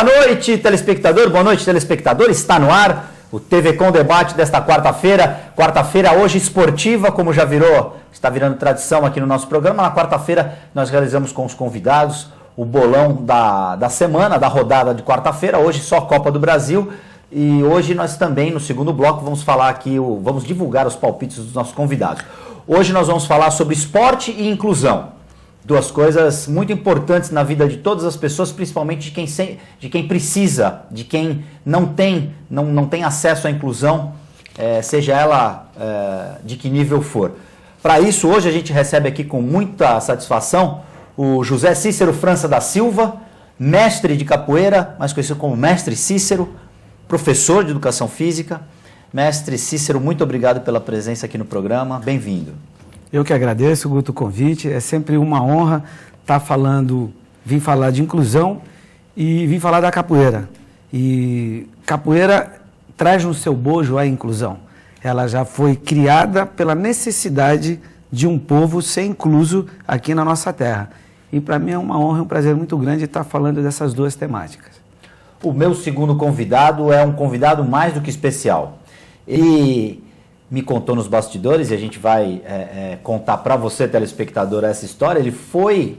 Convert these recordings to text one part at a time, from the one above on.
noite, telespectador. Boa noite, telespectador. Está no ar o TV Com Debate desta quarta-feira. Quarta-feira hoje esportiva, como já está virando tradição aqui no nosso programa. Na quarta-feira nós realizamos com os convidados o bolão da semana, da rodada de quarta-feira. Hoje só Copa do Brasil. E hoje nós também, no segundo bloco, vamos falar aqui, vamos divulgar os palpites dos nossos convidados. Hoje nós vamos falar sobre esporte e inclusão. Duas coisas muito importantes na vida de todas as pessoas, principalmente de quem precisa, de quem não tem acesso à inclusão, seja ela de que nível for. Para isso, hoje a gente recebe aqui com muita satisfação o José Cícero França da Silva, mestre de capoeira, mais conhecido como Mestre Cícero, professor de educação física. Mestre Cícero, muito obrigado pela presença aqui no programa, bem-vindo. Eu que agradeço, Guto, o convite. É sempre uma honra vim falar de inclusão e vim falar da capoeira. E capoeira traz no seu bojo a inclusão. Ela já foi criada pela necessidade de um povo ser incluso aqui na nossa terra. E para mim é uma honra e um prazer muito grande estar falando dessas duas temáticas. O meu segundo convidado é um convidado mais do que especial. Ele me contou nos bastidores, e a gente vai contar para você, telespectador, essa história. Ele foi,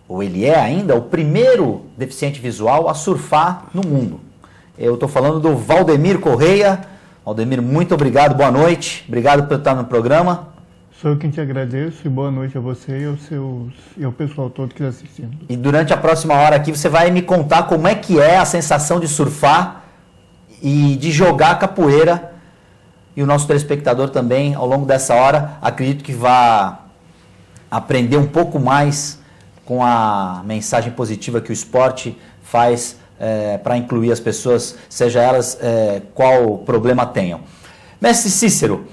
ou ele é ainda, o primeiro deficiente visual a surfar no mundo. Eu estou falando do Valdemir Correia. Valdemir, muito obrigado, boa noite. Obrigado por estar no programa. Sou eu quem te agradeço e boa noite a você e ao pessoal todo que está assistindo. E durante a próxima hora aqui você vai me contar como é que é a sensação de surfar e de jogar capoeira. E o nosso telespectador também, ao longo dessa hora, acredito que vai aprender um pouco mais com a mensagem positiva que o esporte faz para incluir as pessoas, seja elas qual problema tenham. Mestre Cícero,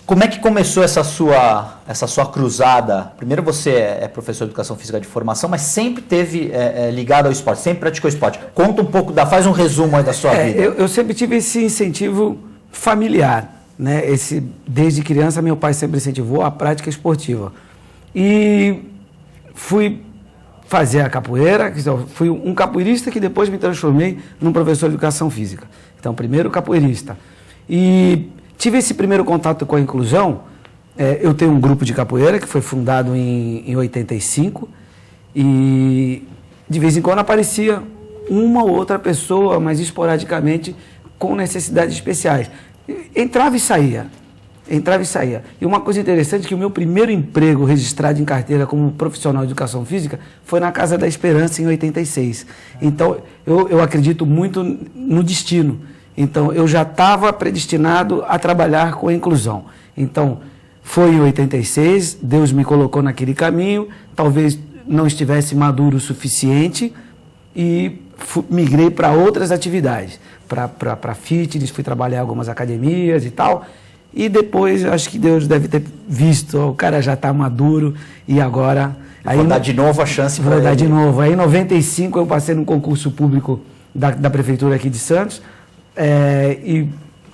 como é que começou essa sua cruzada? Primeiro, você é professor de educação física de formação, mas sempre teve ligado ao esporte, sempre praticou esporte. Conta um pouco, faz um resumo aí da sua vida. Eu sempre tive esse incentivo familiar, né? Desde criança, meu pai sempre incentivou a prática esportiva. E fui fazer a capoeira, fui um capoeirista que depois me transformei num professor de educação física. Então, primeiro capoeirista. E tive esse primeiro contato com a inclusão. Eu tenho um grupo de capoeira que foi fundado em 85 e de vez em quando aparecia uma ou outra pessoa, mas esporadicamente, com necessidades especiais. Entrava e saía. E uma coisa interessante é que o meu primeiro emprego registrado em carteira como profissional de educação física foi na Casa da Esperança, em 86. Então, eu acredito muito no destino. Então, eu já estava predestinado a trabalhar com a inclusão. Então, foi em 86, Deus me colocou naquele caminho, talvez não estivesse maduro o suficiente e migrei para outras atividades, para fitness, fui trabalhar em algumas academias e tal. E depois, acho que Deus deve ter visto, o cara já está maduro e agora... Vou dar de novo a chance para ele. Vou dar de novo. Aí, em 95, eu passei num concurso público da prefeitura aqui de Santos, e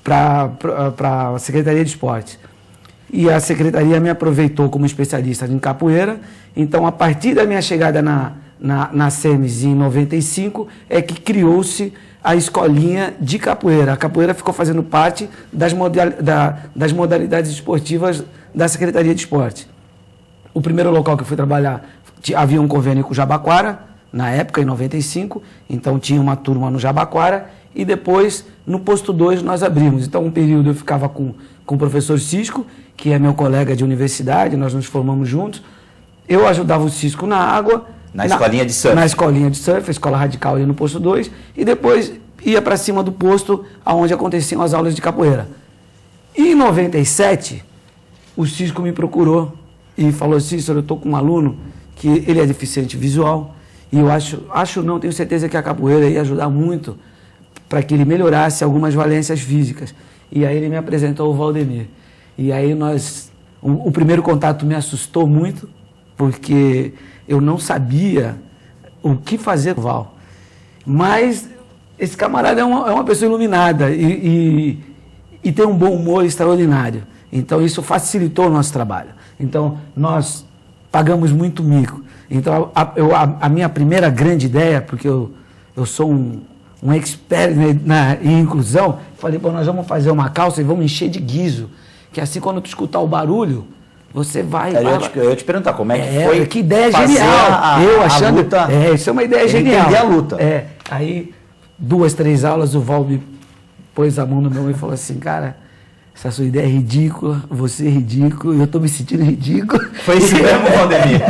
para a Secretaria de Esportes. E a Secretaria me aproveitou como especialista em capoeira. Então, a partir da minha chegada na SEMES em 95, é que criou-se a escolinha de capoeira. A capoeira ficou fazendo parte das modalidades esportivas da Secretaria de Esportes. O primeiro local que eu fui trabalhar, havia um convênio com o Jabaquara, na época, em 95, então tinha uma turma no Jabaquara, e depois, no posto 2, nós abrimos. Então, um período eu ficava com o professor Cisco, que é meu colega de universidade, nós nos formamos juntos. Eu ajudava o Cisco na água. Na escolinha de surf. Na escolinha de surf, a escola radical ali no posto 2. E depois ia para cima do posto onde aconteciam as aulas de capoeira. E em 97, o Cisco me procurou e falou: Cícero, eu estou com um aluno que ele é deficiente visual. E eu tenho certeza que a capoeira ia ajudar muito para que ele melhorasse algumas valências físicas. E aí ele me apresentou o Valdemir. E aí o primeiro contato me assustou muito, porque eu não sabia o que fazer com o Val. Mas esse camarada é uma pessoa iluminada e tem um bom humor extraordinário. Então isso facilitou o nosso trabalho. Então nós pagamos muito mico. Então a minha primeira grande ideia, porque eu eu sou um expert, né, em inclusão. Falei, pô, nós vamos fazer uma calça e vamos encher de guiso. Que assim, quando tu escutar o barulho, você vai... Eu ia te perguntar como é que foi. Que ideia fazer genial. Eu achando... a luta, isso é uma ideia genial. Entender a luta. Aí, 2, 3 aulas, o Val me pôs a mão no meu e falou assim, cara, essa sua ideia é ridícula, você é ridículo, eu estou me sentindo ridículo. Foi isso mesmo, Valdemir?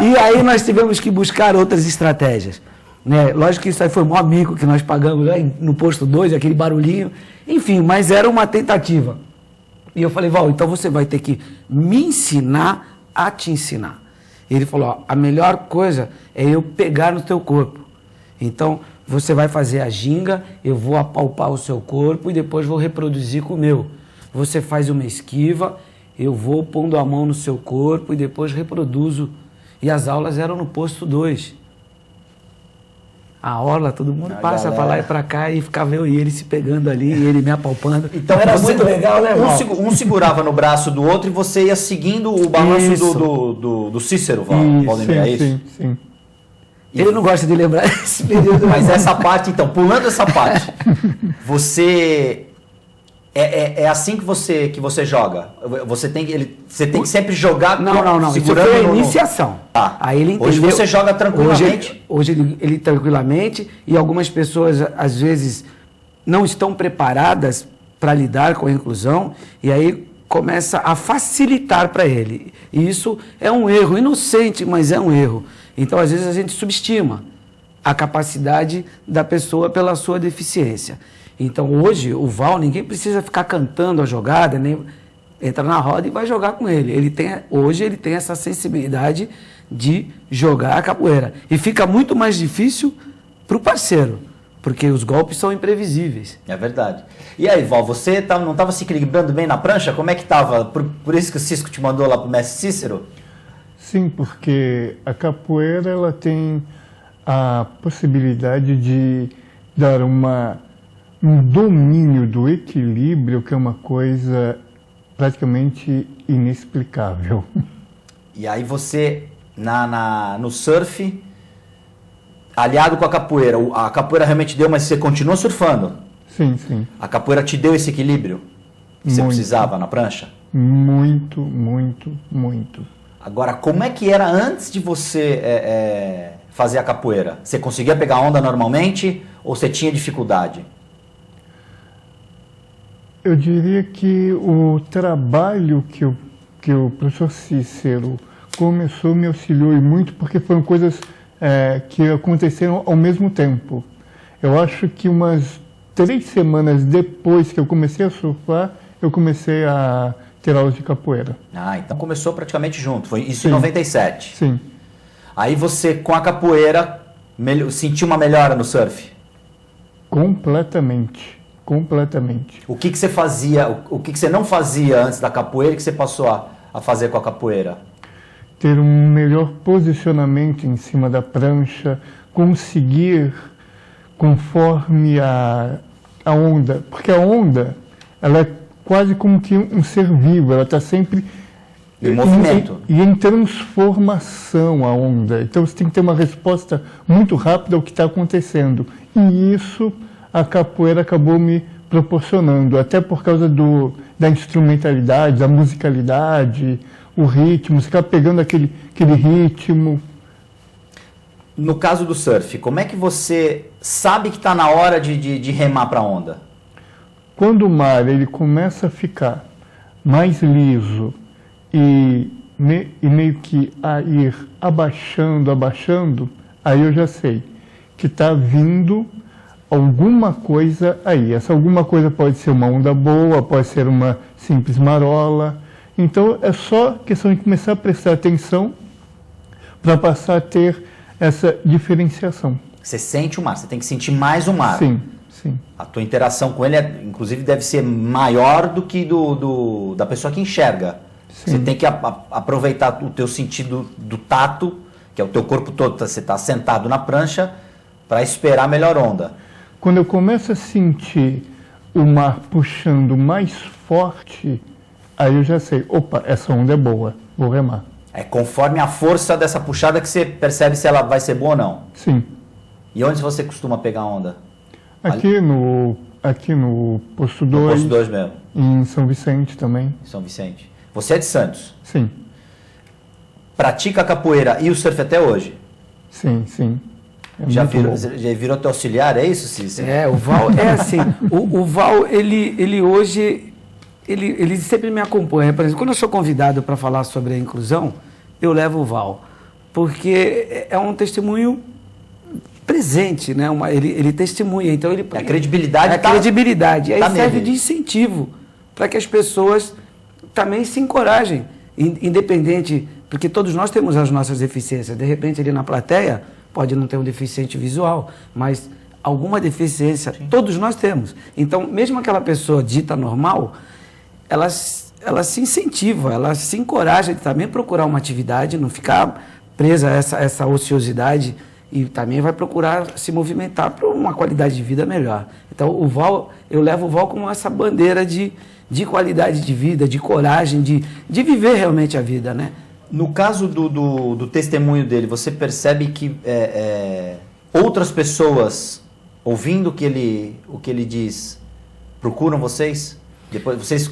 E aí nós tivemos que buscar outras estratégias. Né? Lógico que isso aí foi um amigo que nós pagamos lá no posto 2, aquele barulhinho. Enfim, mas era uma tentativa. E eu falei, Val, então você vai ter que me ensinar a te ensinar. E ele falou, ó, a melhor coisa é eu pegar no teu corpo. Então, você vai fazer a ginga, eu vou apalpar o seu corpo e depois vou reproduzir com o meu. Você faz uma esquiva, eu vou pondo a mão no seu corpo e depois reproduzo. E as aulas eram no posto 2. A orla, todo mundo passa para lá e para cá e ficava eu e ele se pegando ali e ele me apalpando. Então era muito legal, né, Val? Um segurava no braço do outro e você ia seguindo o balanço do Cícero, Valdemir, é isso? Sim. Ele não gosta de lembrar esse período. Mas essa parte, então, pulando essa parte, você... É assim que você joga? Você tem que sempre jogar... Não. Isso foi a iniciação. Tá. Aí ele entendeu. Hoje você joga tranquilamente? Hoje ele tranquilamente, e algumas pessoas, às vezes, não estão preparadas para lidar com a inclusão, e aí começa a facilitar para ele. E isso é um erro, inocente, mas é um erro. Então, às vezes, a gente subestima a capacidade da pessoa pela sua deficiência. Então, hoje, o Val, ninguém precisa ficar cantando a jogada, nem entra na roda e vai jogar com ele. Hoje ele tem essa sensibilidade de jogar a capoeira. E fica muito mais difícil para o parceiro, porque os golpes são imprevisíveis. É verdade. E aí, Val, você não estava se equilibrando bem na prancha? Como é que estava? Por isso que o Cisco te mandou lá para o mestre Cícero? Sim, porque a capoeira ela tem a possibilidade de dar um domínio do equilíbrio que é uma coisa praticamente inexplicável. E aí você, no surf, aliado com a capoeira realmente deu, mas você continua surfando? Sim. A capoeira te deu esse equilíbrio que você precisava na prancha? Muito. Agora, como é que era antes de você fazer a capoeira? Você conseguia pegar onda normalmente ou você tinha dificuldade? Eu diria que o trabalho que o professor Cícero começou me auxiliou muito, porque foram coisas que aconteceram ao mesmo tempo. Eu acho que umas 3 semanas depois que eu comecei a surfar, eu comecei a ter aulas de capoeira. Ah, então começou praticamente junto. Foi isso em 97. Sim. Aí você, com a capoeira, sentiu uma melhora no surf? Completamente. O que você fazia, o que você não fazia antes da capoeira que você passou a fazer com a capoeira? Ter um melhor posicionamento em cima da prancha, conseguir conforme a onda. Porque a onda, ela é quase como que um ser vivo, ela está sempre em movimento. E em transformação a onda. Então você tem que ter uma resposta muito rápida ao que está acontecendo. E isso a capoeira acabou me proporcionando, até por causa da instrumentalidade, da musicalidade, o ritmo, você acaba pegando aquele ritmo. No caso do surf, como é que você sabe que está na hora de remar para a onda? Quando o mar ele começa a ficar mais liso e meio que a ir abaixando, aí eu já sei que está vindo alguma coisa aí. Essa alguma coisa pode ser uma onda boa, pode ser uma simples marola. Então é só questão de começar a prestar atenção para passar a ter essa diferenciação. Você sente o mar, você tem que sentir mais o mar. Sim. A tua interação com ele, inclusive, deve ser maior do que da pessoa que enxerga. Sim. Você tem que aproveitar o teu sentido do tato, que é o teu corpo todo, você está sentado na prancha, para esperar a melhor onda. Quando eu começo a sentir o mar puxando mais forte, aí eu já sei, opa, essa onda é boa, vou remar. É conforme a força dessa puxada que você percebe se ela vai ser boa ou não. Sim. E onde você costuma pegar onda? Aqui no Posto 2. No Posto 2 mesmo. Em São Vicente também. Em São Vicente. Você é de Santos? Sim. Pratica a capoeira e o surf até hoje? Sim, sim. Já virou teu auxiliar, é isso, Cícero? O Val é assim. o Val, ele hoje, ele sempre me acompanha. Por exemplo, quando eu sou convidado para falar sobre a inclusão, eu levo o Val. Porque é um testemunho presente, né? Ele testemunha. Então ele, a credibilidade. Credibilidade. Aí tá serve nele. de incentivo para que as pessoas também se encorajem. Independente, porque todos nós temos as nossas deficiências. De repente, ali na plateia, pode não ter um deficiente visual, mas alguma deficiência todos nós temos. Então, mesmo aquela pessoa dita normal, ela se incentiva, ela se encoraja de também procurar uma atividade, não ficar presa a essa ociosidade, e também vai procurar se movimentar para uma qualidade de vida melhor. Então, eu levo o Val como essa bandeira de qualidade de vida, de coragem, de viver realmente a vida, né? No caso do testemunho dele, você percebe que outras pessoas, ouvindo o que ele diz, procuram vocês? Depois, vocês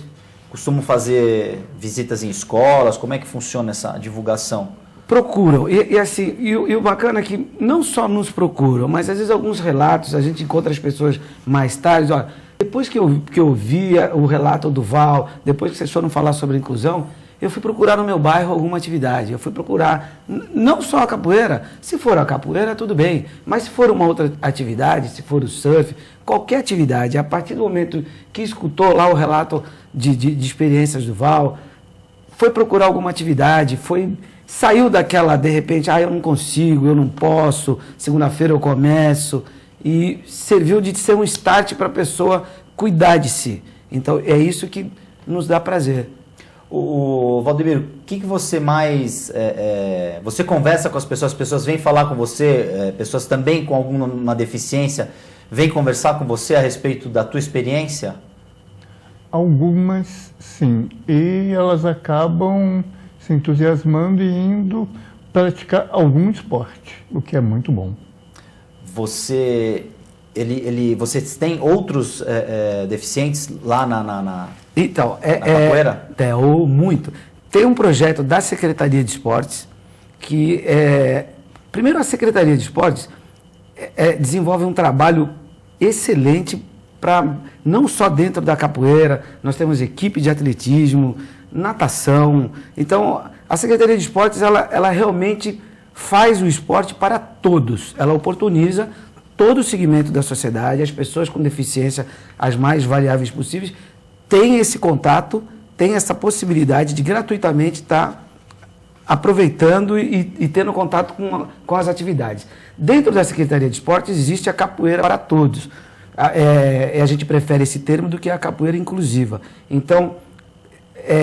costumam fazer visitas em escolas? Como é que funciona essa divulgação? Procuram. E o bacana é que não só nos procuram, mas às vezes alguns relatos, a gente encontra as pessoas mais tarde, olha, depois que eu vi o relato do Val, depois que vocês foram falar sobre inclusão, eu fui procurar no meu bairro alguma atividade. Eu fui procurar não só a capoeira. Se for a capoeira, tudo bem. Mas se for uma outra atividade, se for o surf, qualquer atividade, a partir do momento que escutou lá o relato de experiências do Val, foi procurar alguma atividade, saiu daquela, de repente, eu não consigo, eu não posso, segunda-feira eu começo, e serviu de ser um start para a pessoa cuidar de si. Então, é isso que nos dá prazer. O Valdemiro, o que você mais... você conversa com as pessoas vêm falar com você, pessoas também com alguma deficiência, vêm conversar com você a respeito da tua experiência? Algumas, sim. E elas acabam se entusiasmando e indo praticar algum esporte, o que é muito bom. Vocês têm outros deficientes lá na capoeira? Muito. Tem um projeto da Secretaria de Esportes que, primeiro, a Secretaria de Esportes desenvolve um trabalho excelente não só dentro da capoeira, nós temos equipe de atletismo, natação. Então, a Secretaria de Esportes, ela realmente faz o esporte para todos. Ela oportuniza todo o segmento da sociedade, as pessoas com deficiência, as mais variáveis possíveis, têm esse contato, têm essa possibilidade de gratuitamente estar aproveitando e tendo contato com as atividades. Dentro da Secretaria de Esportes existe a capoeira para todos. A gente prefere esse termo do que a capoeira inclusiva. Então,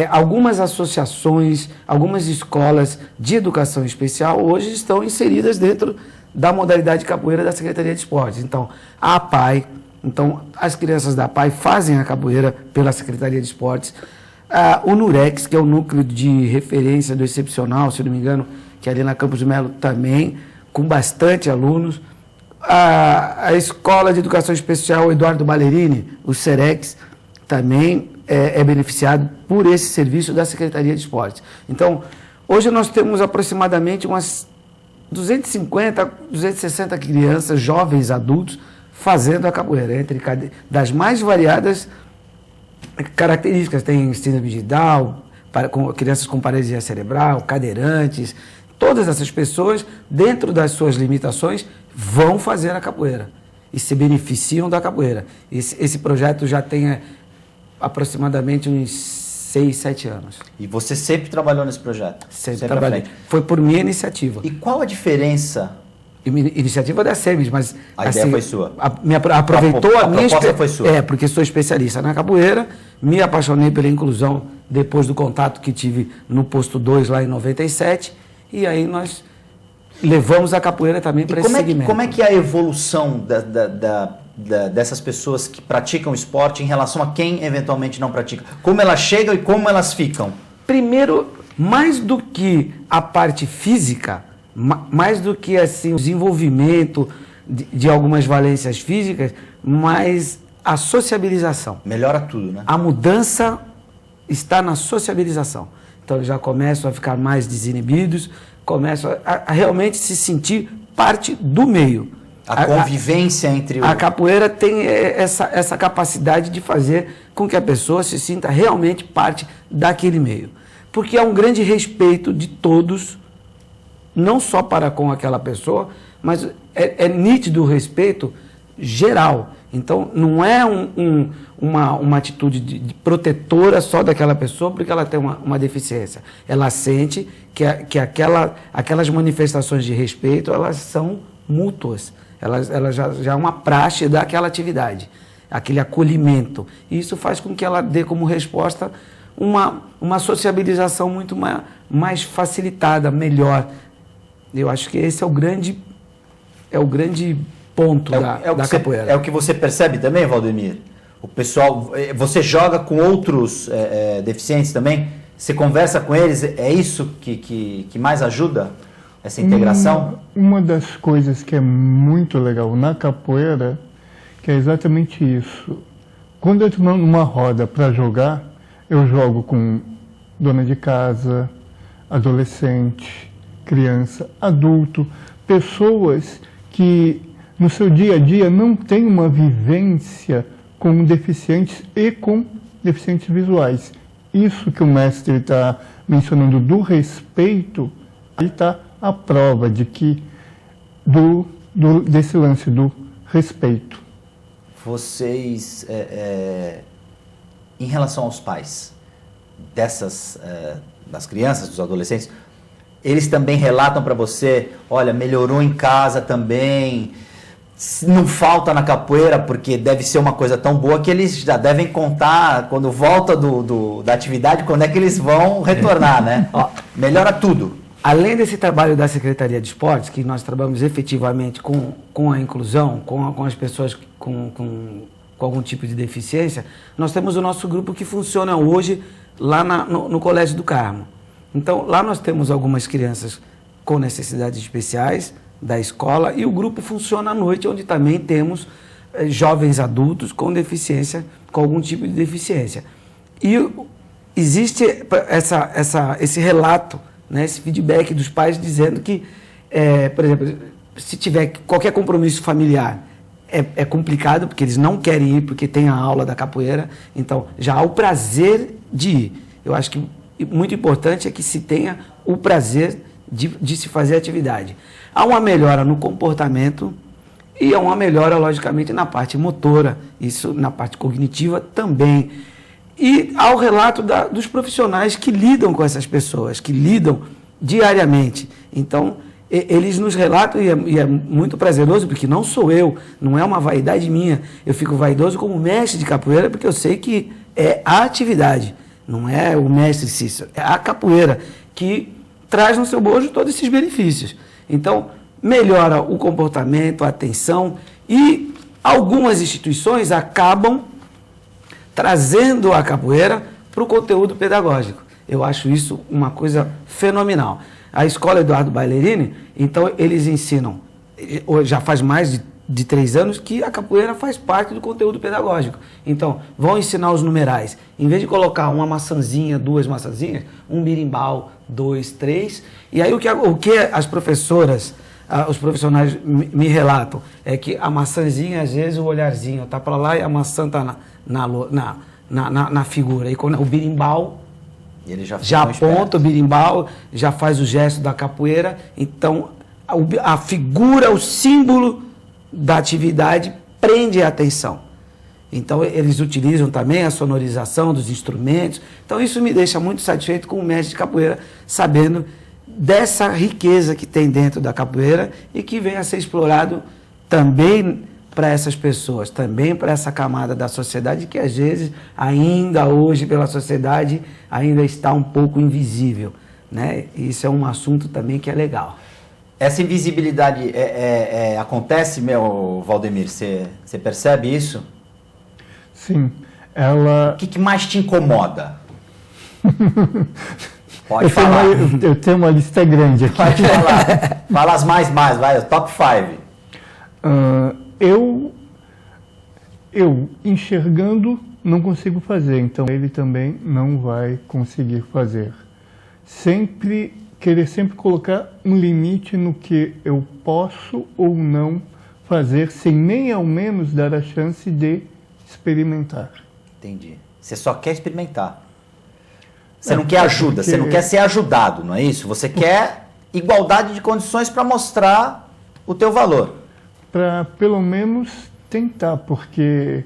algumas associações, algumas escolas de educação especial hoje estão inseridas dentro da modalidade capoeira da Secretaria de Esportes. Então, a APAI, as crianças da APAI fazem a capoeira pela Secretaria de Esportes. O NUREX, que é o núcleo de referência do excepcional, se não me engano, que é ali na Campos de Melo também, com bastante alunos. A Escola de Educação Especial Eduardo Ballerini, o SEREX, também é beneficiado por esse serviço da Secretaria de Esportes. Então, hoje nós temos aproximadamente umas 250, 260 crianças, jovens, adultos, fazendo a capoeira, das mais variadas características. Tem síndrome de Down, crianças com paralisia cerebral, cadeirantes. Todas essas pessoas, dentro das suas limitações, vão fazer a capoeira e se beneficiam da capoeira. Esse projeto já tem aproximadamente uns 6, 7 anos. E você sempre trabalhou nesse projeto? Sempre trabalhei. Foi por minha iniciativa. E qual a diferença? Iniciativa da SEMES, mas... A ideia foi sua? Aproveitou a minha... A proposta foi sua? Porque sou especialista na capoeira, me apaixonei pela inclusão depois do contato que tive no Posto 2 lá em 97, e aí nós levamos a capoeira também para esse segmento. Como é que é a evolução dessas pessoas que praticam esporte em relação a quem eventualmente não pratica? Como elas chegam e como elas ficam? Primeiro, mais do que a parte física, mais do que assim, o desenvolvimento de algumas valências físicas, mas a sociabilização. Melhora tudo, né? A mudança está na sociabilização. Então, eles já começam a ficar mais desinibidos, começam a realmente se sentir parte do meio. A convivência entre A capoeira tem essa capacidade de fazer com que a pessoa se sinta realmente parte daquele meio. Porque há um grande respeito de todos, não só para com aquela pessoa, mas é nítido o respeito geral. Então, não é uma atitude de protetora só daquela pessoa porque ela tem uma deficiência. Ela sente que aquelas manifestações de respeito, elas são mútuas. Ela já é uma praxe daquela atividade, aquele acolhimento. E isso faz com que ela dê como resposta uma sociabilização muito mais facilitada, melhor. Eu acho que esse é o grande ponto da capoeira. É o que você percebe também, Valdemir? O pessoal, você joga com outros deficientes também? Você conversa com eles? É isso que mais ajuda? Essa integração? Uma das coisas que é muito legal na capoeira, que é exatamente isso. Quando eu estou numa roda para jogar, eu jogo com dona de casa, adolescente, criança, adulto, pessoas que no seu dia a dia não têm uma vivência com deficientes e com deficientes visuais. Isso que o mestre está mencionando do respeito, aí está a prova de que desse lance do respeito. Vocês, em relação aos pais das crianças, dos adolescentes, eles também relatam para você, olha, melhorou em casa também, não falta na capoeira, porque deve ser uma coisa tão boa que eles já devem contar, quando volta da atividade, quando é que eles vão retornar, né? Melhora tudo. Além desse trabalho da Secretaria de Esportes, que nós trabalhamos efetivamente com a inclusão, com as pessoas com algum tipo de deficiência, nós temos o nosso grupo que funciona hoje lá no Colégio do Carmo. Então, lá nós temos algumas crianças com necessidades especiais da escola e o grupo funciona à noite, onde também temos jovens adultos com deficiência, com algum tipo de deficiência. E existe esse relato, né, esse feedback dos pais dizendo que, por exemplo, se tiver qualquer compromisso familiar, é complicado, porque eles não querem ir, porque tem a aula da capoeira, então já há o prazer de ir. Eu acho que muito importante é que se tenha o prazer de se fazer atividade. Há uma melhora no comportamento e há uma melhora, logicamente, na parte motora, isso na parte cognitiva também. E há o relato dos profissionais que lidam com essas pessoas, que lidam diariamente. Então, eles nos relatam, e é muito prazeroso, porque não sou eu, não é uma vaidade minha. Eu fico vaidoso como mestre de capoeira, porque eu sei que é a atividade, não é o mestre Cícero, é a capoeira que traz no seu bojo todos esses benefícios. Então, melhora o comportamento, a atenção, e algumas instituições acabam trazendo a capoeira para o conteúdo pedagógico. Eu acho isso uma coisa fenomenal. A Escola Eduardo Bailerini, então, eles ensinam, já faz mais de 3 anos, que a capoeira faz parte do conteúdo pedagógico. Então, vão ensinar os numerais. Em vez de colocar uma maçãzinha, 2 maçãzinhas, um birimbau, 2, 3. E aí o que as professoras, os profissionais me relatam, é que a maçãzinha, às vezes, o olharzinho está para lá e a maçã está na figura. E quando o birimbau, ele já aponta o birimbau, já faz o gesto da capoeira. Então, a figura, o símbolo da atividade prende a atenção. Então, eles utilizam também a sonorização dos instrumentos. Então, isso me deixa muito satisfeito como mestre de capoeira, sabendo dessa riqueza que tem dentro da capoeira e que vem a ser explorado também para essas pessoas, também para essa camada da sociedade que, às vezes, ainda hoje, pela sociedade, ainda está um pouco invisível, né? Isso é um assunto também que é legal. Essa invisibilidade acontece, meu Valdemir? Você percebe isso? Sim. Ela... O que mais te incomoda? Pode falar. Eu tenho uma lista grande aqui. Pode falar. Fala as mais, vai, o top 5. Eu enxergando não consigo fazer, então ele também não vai conseguir fazer. Querer sempre colocar um limite no que eu posso ou não fazer, sem nem ao menos dar a chance de experimentar. Entendi. Você só quer experimentar. Você não quer ajuda, você não quer ser ajudado, não é isso? Você quer igualdade de condições para mostrar o teu valor. Para pelo menos tentar, porque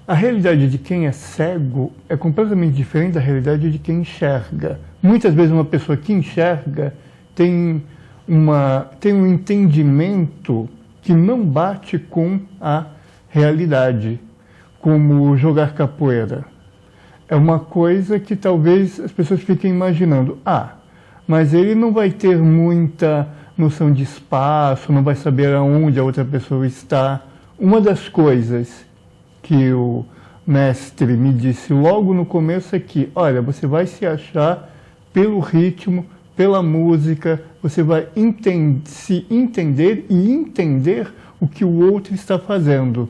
a realidade de quem é cego é completamente diferente da realidade de quem enxerga. Muitas vezes uma pessoa que enxerga tem um entendimento que não bate com a realidade, como jogar capoeira. É uma coisa que talvez as pessoas fiquem imaginando, mas ele não vai ter muita noção de espaço, não vai saber aonde a outra pessoa está. Uma das coisas que o mestre me disse logo no começo é que, olha, você vai se achar pelo ritmo, pela música, você vai se entender e entender o que o outro está fazendo.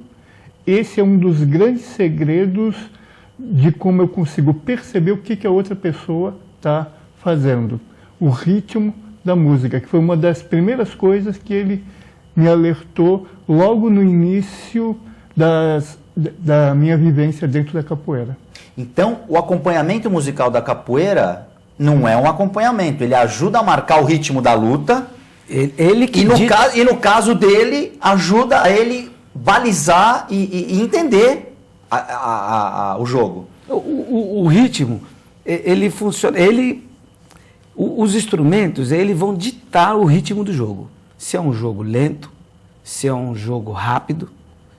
Esse é um dos grandes segredos de como eu consigo perceber o que a outra pessoa está fazendo. O ritmo da música, que foi uma das primeiras coisas que ele me alertou logo no início da minha vivência dentro da capoeira. Então, o acompanhamento musical da capoeira não é um acompanhamento, ele ajuda a marcar o ritmo da luta, e no caso dele, ajuda a ele balizar e entender o jogo. O ritmo, ele funciona, os instrumentos, eles vão ditar o ritmo do jogo. Se é um jogo lento, se é um jogo rápido,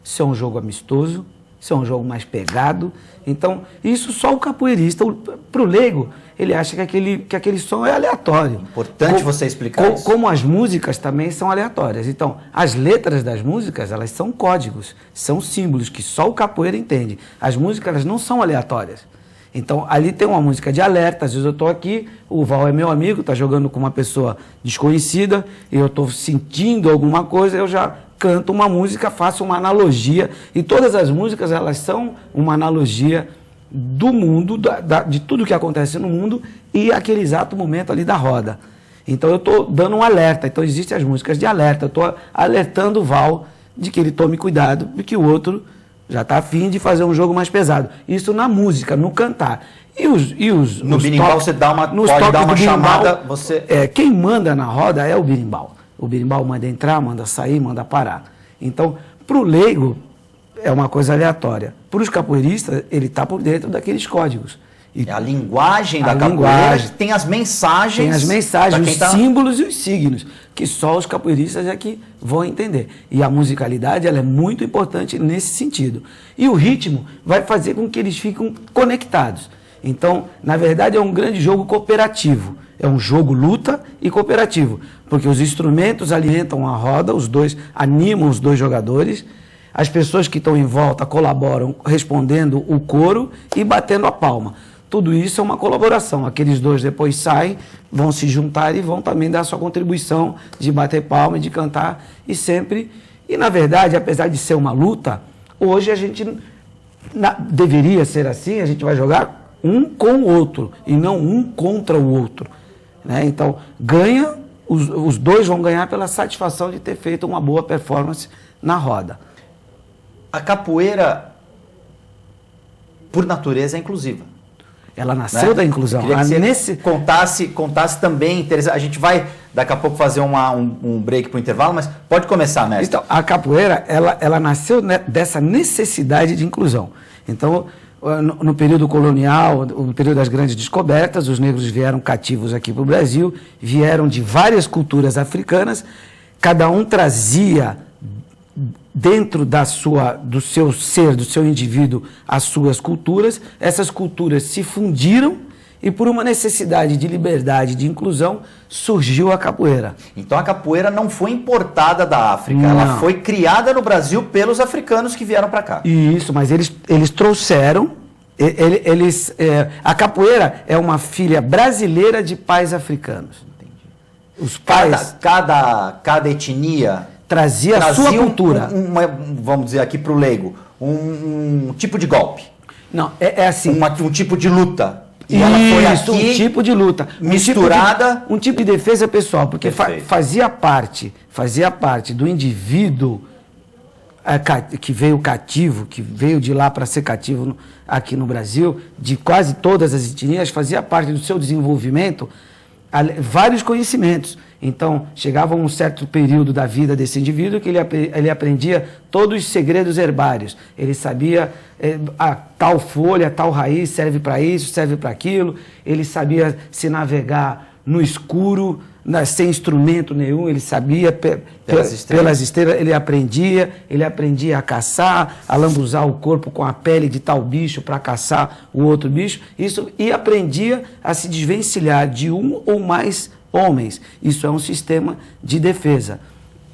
se é um jogo amistoso, se é um jogo mais pegado. Então, isso só o capoeirista, para o leigo, ele acha que aquele som é aleatório. Importante você explicar isso. Como as músicas também são aleatórias. Então, as letras das músicas, elas são códigos, são símbolos que só o capoeira entende. As músicas, elas não são aleatórias. Então, ali tem uma música de alerta. Às vezes eu estou aqui, o Val é meu amigo, está jogando com uma pessoa desconhecida, e eu estou sentindo alguma coisa, eu já canto uma música, faço uma analogia. E todas as músicas, elas são uma analogia do mundo, de tudo que acontece no mundo e aquele exato momento ali da roda. Então, eu estou dando um alerta. Então, existem as músicas de alerta. Eu estou alertando o Val de que ele tome cuidado, porque o outro já está afim de fazer um jogo mais pesado. Isso na música, no cantar. No berimbau você pode dar uma chamada. Quem manda na roda é o berimbau. O berimbau manda entrar, manda sair, manda parar. Então, para o leigo, é uma coisa aleatória. Para os capoeiristas, ele está por dentro daqueles códigos. E a linguagem da capoeira tem as mensagens. Tem as mensagens, os símbolos e os signos, que só os capoeiristas é que vão entender. E a musicalidade, ela é muito importante nesse sentido. E o ritmo vai fazer com que eles fiquem conectados. Então, na verdade, é um grande jogo cooperativo. É um jogo luta e cooperativo, porque os instrumentos alimentam a roda, os dois animam os dois jogadores, as pessoas que estão em volta colaboram respondendo o coro e batendo a palma. Tudo isso é uma colaboração. Aqueles dois depois saem, vão se juntar e vão também dar a sua contribuição de bater palma e de cantar. E na verdade, apesar de ser uma luta, hoje a gente deveria ser assim, a gente vai jogar um com o outro e não um contra o outro. Né? Então, os dois vão ganhar pela satisfação de ter feito uma boa performance na roda. A capoeira, por natureza, é inclusiva. Ela nasceu da inclusão. Queria que você contasse também, interessante. A gente vai daqui a pouco fazer um break para o intervalo, mas pode começar, mestre. Então, a capoeira, ela nasceu dessa necessidade de inclusão. Então, no período colonial, no período das grandes descobertas, os negros vieram cativos aqui para o Brasil, vieram de várias culturas africanas, cada um trazia dentro do seu ser, do seu indivíduo, as suas culturas. Essas culturas se fundiram e, por uma necessidade de liberdade, de inclusão, surgiu a capoeira. Então a capoeira não foi importada da África, não. Ela foi criada no Brasil pelos africanos que vieram para cá. Isso, mas eles trouxeram, a capoeira é uma filha brasileira de pais africanos. Os pais... Cada etnia... Trazia a sua cultura. Vamos dizer aqui para o leigo, um tipo de golpe. Não, é assim. Um tipo de luta. E ela foi aqui, um tipo de luta. Misturada. Um tipo de defesa pessoal, porque fazia parte do indivíduo que veio cativo, que veio de lá para ser cativo aqui no Brasil, de quase todas as etnias, fazia parte do seu desenvolvimento vários conhecimentos. Então, chegava um certo período da vida desse indivíduo que ele aprendia todos os segredos herbários. Ele sabia tal folha, tal raiz serve para isso, serve para aquilo. Ele sabia se navegar no escuro, sem instrumento nenhum. Ele sabia pelas estrelas. Ele aprendia a caçar, a lambuzar o corpo com a pele de tal bicho para caçar o outro bicho. E aprendia a se desvencilhar de um ou mais homens. Isso é um sistema de defesa.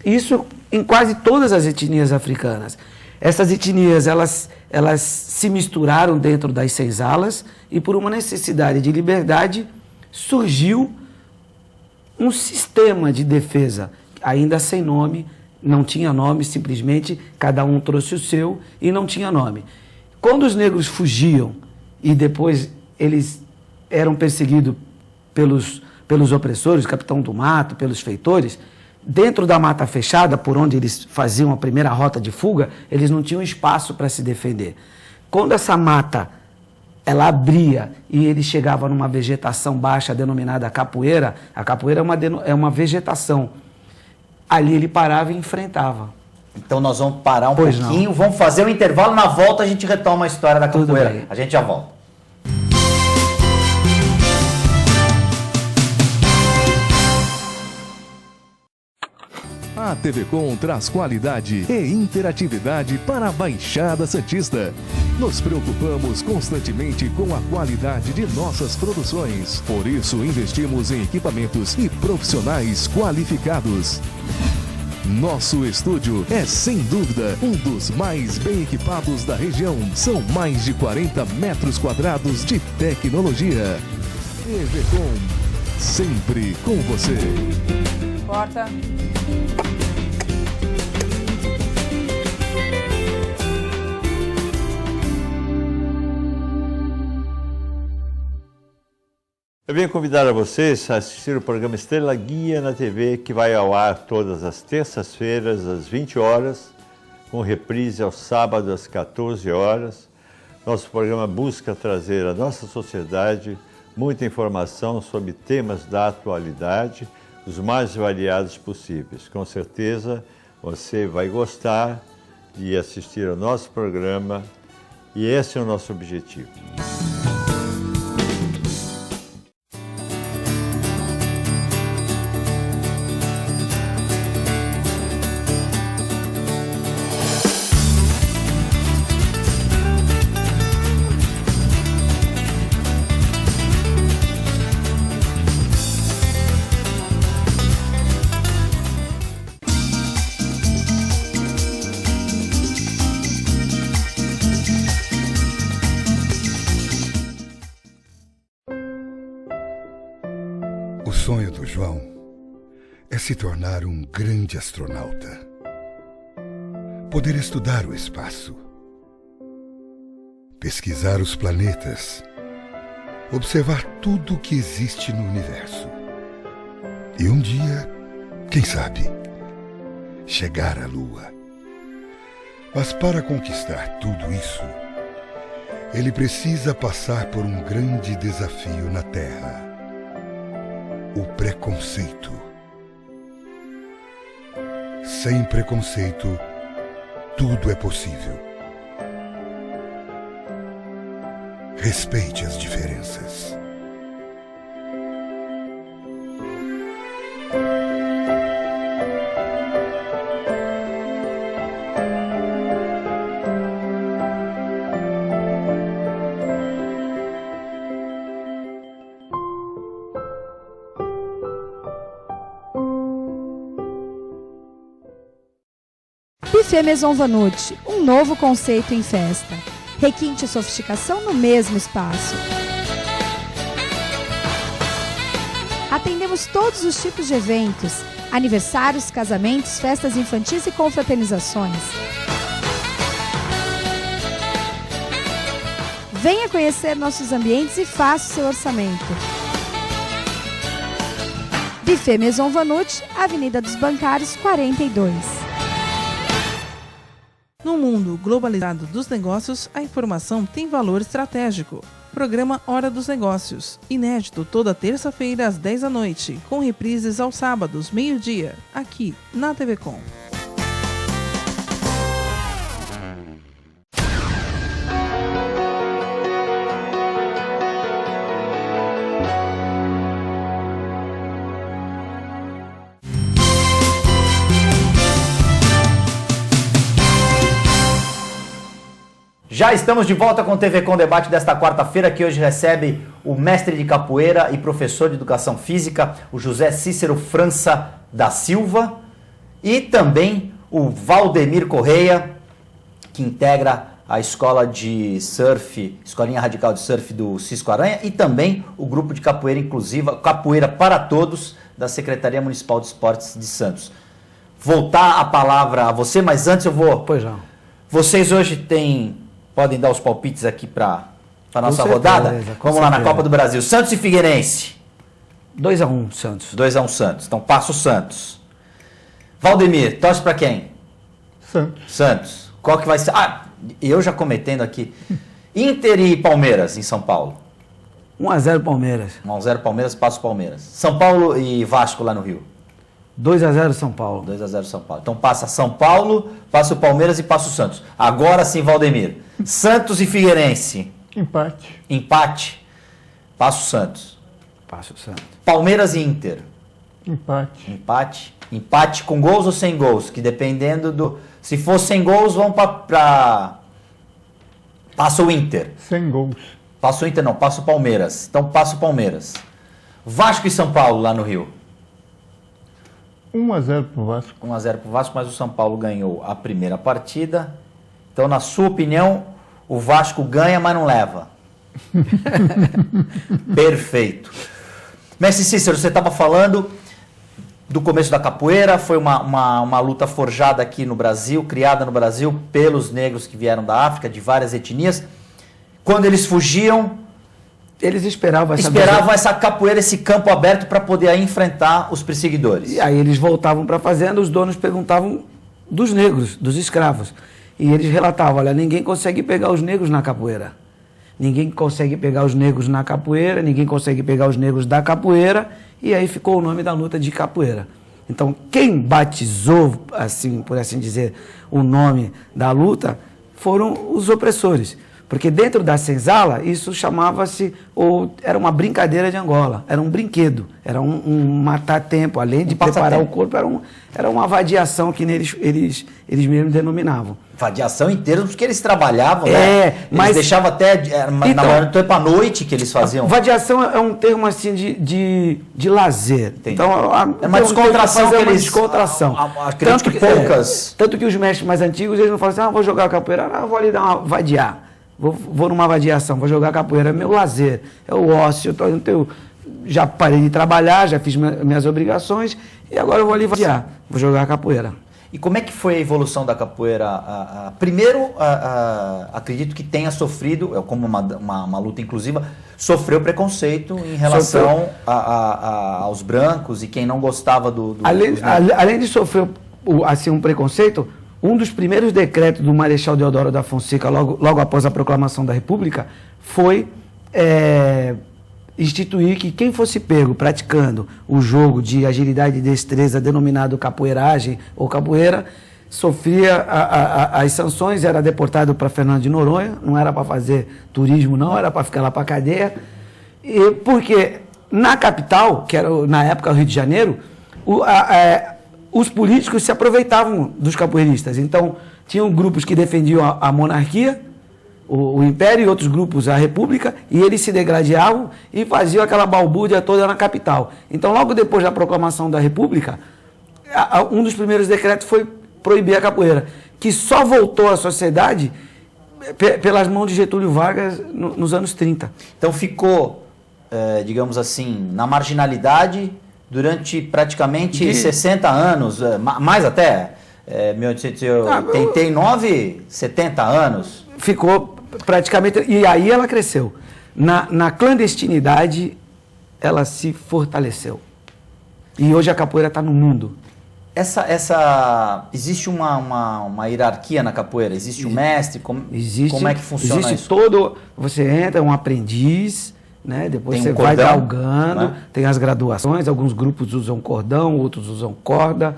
Isso em quase todas as etnias africanas. Essas etnias, elas se misturaram dentro das senzalas e por uma necessidade de liberdade surgiu um sistema de defesa, ainda sem nome, não tinha nome, simplesmente cada um trouxe o seu e não tinha nome. Quando os negros fugiam e depois eles eram perseguidos pelos opressores, capitão do mato, pelos feitores, dentro da mata fechada, por onde eles faziam a primeira rota de fuga, eles não tinham espaço para se defender. Quando essa mata ela abria e ele chegava numa vegetação baixa denominada capoeira, a capoeira é uma vegetação. Ali ele parava e enfrentava. Então nós vamos parar um pouquinho, vamos fazer um intervalo, na volta a gente retoma a história da capoeira. A gente já volta. A TV Com traz qualidade e interatividade para a Baixada Santista. Nos preocupamos constantemente com a qualidade de nossas produções. Por isso, investimos em equipamentos e profissionais qualificados. Nosso estúdio é, sem dúvida, um dos mais bem equipados da região. São mais de 40 metros quadrados de tecnologia. TV Com, sempre com você. Corta. Eu venho convidar a vocês a assistir o programa Estrela Guia na TV, que vai ao ar todas as terças-feiras, às 20 horas, com reprise aos sábados, às 14 horas. Nosso programa busca trazer à nossa sociedade muita informação sobre temas da atualidade, os mais variados possíveis. Com certeza você vai gostar de assistir ao nosso programa e esse é o nosso objetivo. O sonho do João é se tornar um grande astronauta. Poder estudar o espaço, pesquisar os planetas, observar tudo o que existe no universo. E um dia, quem sabe, chegar à Lua. Mas para conquistar tudo isso, ele precisa passar por um grande desafio na Terra. O preconceito. Sem preconceito, tudo é possível. Respeite as diferenças. Buffet Maison Vanut, um novo conceito em festa. Requinte e sofisticação no mesmo espaço. Atendemos todos os tipos de eventos, aniversários, casamentos, festas infantis e confraternizações. Venha conhecer nossos ambientes e faça o seu orçamento. Buffet Maison Vanucci, Avenida dos Bancários, 42. No mundo globalizado dos negócios, a informação tem valor estratégico. Programa Hora dos Negócios, inédito toda terça-feira às 10 da noite, com reprises aos sábados, meio-dia, aqui na TV Com. Já estamos de volta com o TV Com Debate desta quarta-feira, que hoje recebe o mestre de capoeira e professor de educação física, o José Cícero França da Silva, e também o Valdemir Correia, que integra a escola de surf, Escolinha Radical de Surf do Cisco Aranha, e também o grupo de capoeira inclusiva, Capoeira para Todos, da Secretaria Municipal de Esportes de Santos. Voltar a palavra a você, mas antes eu vou... Pois não. Vocês hoje podem dar os palpites aqui para a nossa rodada? Vamos certeza. lá na Copa do Brasil. Santos e Figueirense. 2-1, Santos. 2-1 Santos. Então passa o Santos. Valdemir, torce para quem? Santos. Santos. Qual que vai ser? Eu já cometendo aqui. Inter e Palmeiras em São Paulo. 1-0 Palmeiras. 1-0 Palmeiras, passa o Palmeiras. São Paulo e Vasco lá no Rio. 2-0 São Paulo. 2-0 São Paulo. Então passa São Paulo, passa o Palmeiras e passa o Santos. Agora sim, Valdemir. Santos e Figueirense. Empate. Empate. Passa o Santos. Passa o Santos. Palmeiras e Inter. Empate. Empate. Empate com gols ou sem gols? Que dependendo do... Se for sem gols, vão para... Passa o Inter. Sem gols. Passa o Inter não, passa o Palmeiras. Então passa o Palmeiras. Vasco e São Paulo lá no Rio. 1-0 pro Vasco. 1-0 pro Vasco, mas o São Paulo ganhou a primeira partida. Então, na sua opinião, o Vasco ganha, mas não leva. Perfeito. Mestre Cícero, você estava falando do começo da capoeira, foi uma luta forjada aqui no Brasil, criada no Brasil pelos negros que vieram da África, de várias etnias. Quando eles fugiam, eles esperavam essa capoeira, esse campo aberto para poder aí enfrentar os perseguidores. E aí eles voltavam para a fazenda, os donos perguntavam dos negros, dos escravos. E eles relatavam, olha, ninguém consegue pegar os negros na capoeira. Ninguém consegue pegar os negros na capoeira, ninguém consegue pegar os negros da capoeira, e aí ficou o nome da luta de capoeira. Então, quem batizou, assim, por assim dizer, o nome da luta foram os opressores. Porque dentro da senzala, isso chamava-se, ou era uma brincadeira de Angola, era um brinquedo, era um matar-tempo, além de preparar o corpo, era uma vadiação que eles mesmos denominavam. Vadiação em termos que eles trabalhavam, né? Mas eles deixavam até, na maior tempo à noite que eles faziam. Vadiação é um termo assim de lazer. Entendi. Então, é uma descontração que eles... Descontração. Acredito que poucas... tanto que os mestres mais antigos, eles não falam assim, vou jogar capoeira, vou ali dar uma vadiar. Vou numa vadiação, vou jogar capoeira, é meu lazer, é o ócio, já parei de trabalhar, já fiz minhas obrigações e agora eu vou ali vadiar, vou jogar capoeira. E como é que foi a evolução da capoeira? Primeiro, acredito que tenha sofrido, como uma luta inclusiva, sofreu preconceito em relação aos brancos e quem não gostava além de sofrer assim, um preconceito, um dos primeiros decretos do Marechal Deodoro da Fonseca, logo após a proclamação da República, foi instituir que quem fosse pego praticando o jogo de agilidade e destreza denominado capoeiragem ou capoeira, sofria as sanções, era deportado para Fernando de Noronha, não era para fazer turismo não, era para ficar lá para a cadeia, e porque na capital, que era na época o Rio de Janeiro, os políticos se aproveitavam dos capoeiristas. Então, tinham grupos que defendiam a monarquia, o império, e outros grupos a república, e eles se degladiavam e faziam aquela balbúrdia toda na capital. Então, logo depois da proclamação da república, um dos primeiros decretos foi proibir a capoeira, que só voltou à sociedade pelas mãos de Getúlio Vargas nos anos 30. Então, ficou digamos assim, na marginalidade durante praticamente 60 anos, mais até, 1889, 70 anos. Ficou praticamente... E aí ela cresceu. Na clandestinidade, ela se fortaleceu. E hoje a capoeira está no mundo. Existe uma hierarquia na capoeira? Existe um mestre? Como é que funciona existe isso? Você entra, um aprendiz, né? Depois Tem você um vai cordão, galgando, né? tem as graduações, alguns grupos usam cordão, outros usam corda,